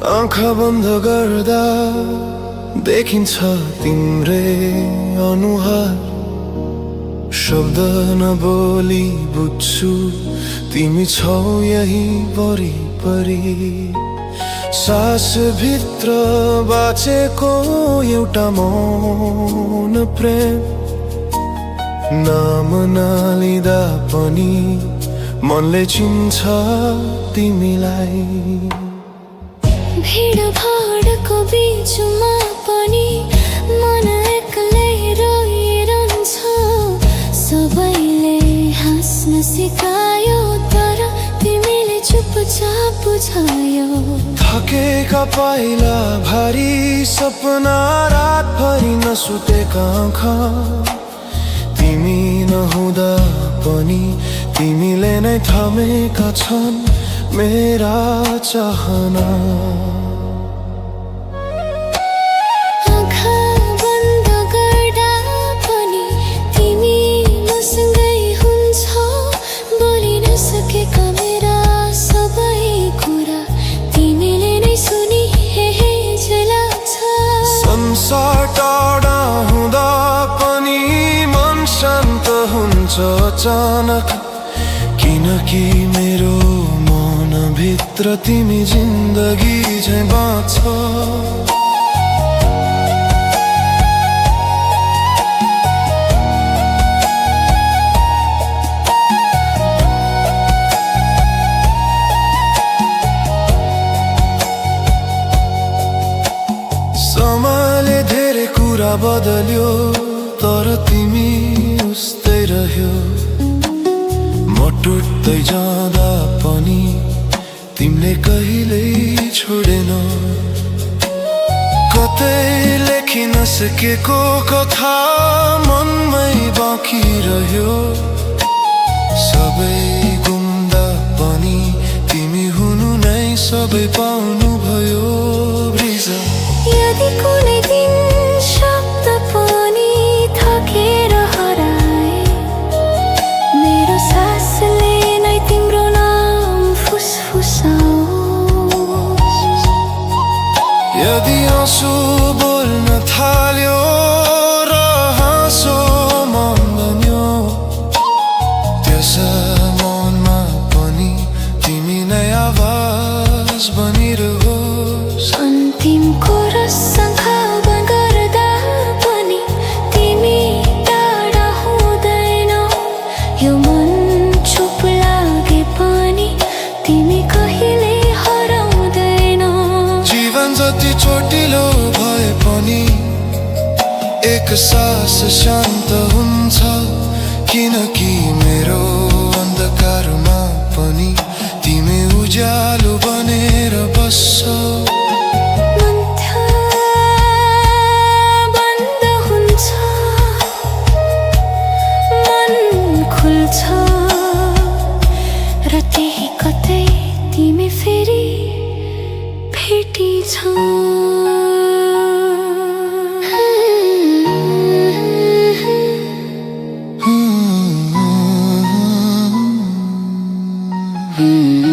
आँखा बन्द गर्दा देखिन्छ तिम्रै अनुहार। शब्द नबोली बुझ्छु तिमी छौ यही वरिपरि। सास भित्र बाँचेको एउटा मौन प्रेम। नाम नलिँदा पनि मनले चिन्छ तिमीलाई। भिड भाडको बीचमा पनि मन एक्लै रोइरहन्छ। सबैले हाँस्न सिकायो तर तिमीले चुपचाप बुझायो। थकेका पाइला भारी सपना रातभरि नसुतेका आँखा। तिमी नहुँदा पनि तिमीले नै थामेका छन् मेरा चाहना। आँखा बन्द गर्दा पनि तिमी मसँगै हुन्छौ। बोली नसकेका मेरा सबै कुरा तिमीले नै सुनि लाग्छ। संसार टाढा हुँदा पनि मन शान्त हुन्छ अचानक। किनकि मेरो भित्र तिमी जिन्दगी झैं बाँच्छौ। समयले धेरै कुरा बदल्यो तर तिमी उस्तै रह्यो। म टुट्दै जाँदा पनि तिमीले कहिल्यै छोडेनौ। कतै लेखि नसकेको कथा मनमै बाँकी रह्यो। सबै गुम्दा पनि तिमी हुनु नै सबै पाउनु भयो। यदि कुनै दिन शब्द पनि थकेर हराए, मेरो सासले नै तिम्रो नाम फुसफुसाओस्। यदि आँसु बोल्न थाल्यो र हाँसो मन बन्यो, त्यस मनमा पनि तिमी नै आवाज बनिरहोस्। अन्तिम कोरस सङ्खावन गर्दा पनि तिमी टाढा हुँदैनौ। यो मन चुप लागे पनि तिमी कहिले हराउँदैनौ। जीवन जति चोटिलो भए पनि एक सास शान्त हुन्छ। किनकि मेरो अन्धकारमा पनि तिमी उज्यालो बनेर बस्छौ। बन्द हुन्छ, मन खुल्छ र त्यही कतै तिमी फेरि भेटिन्छौ। Hmm.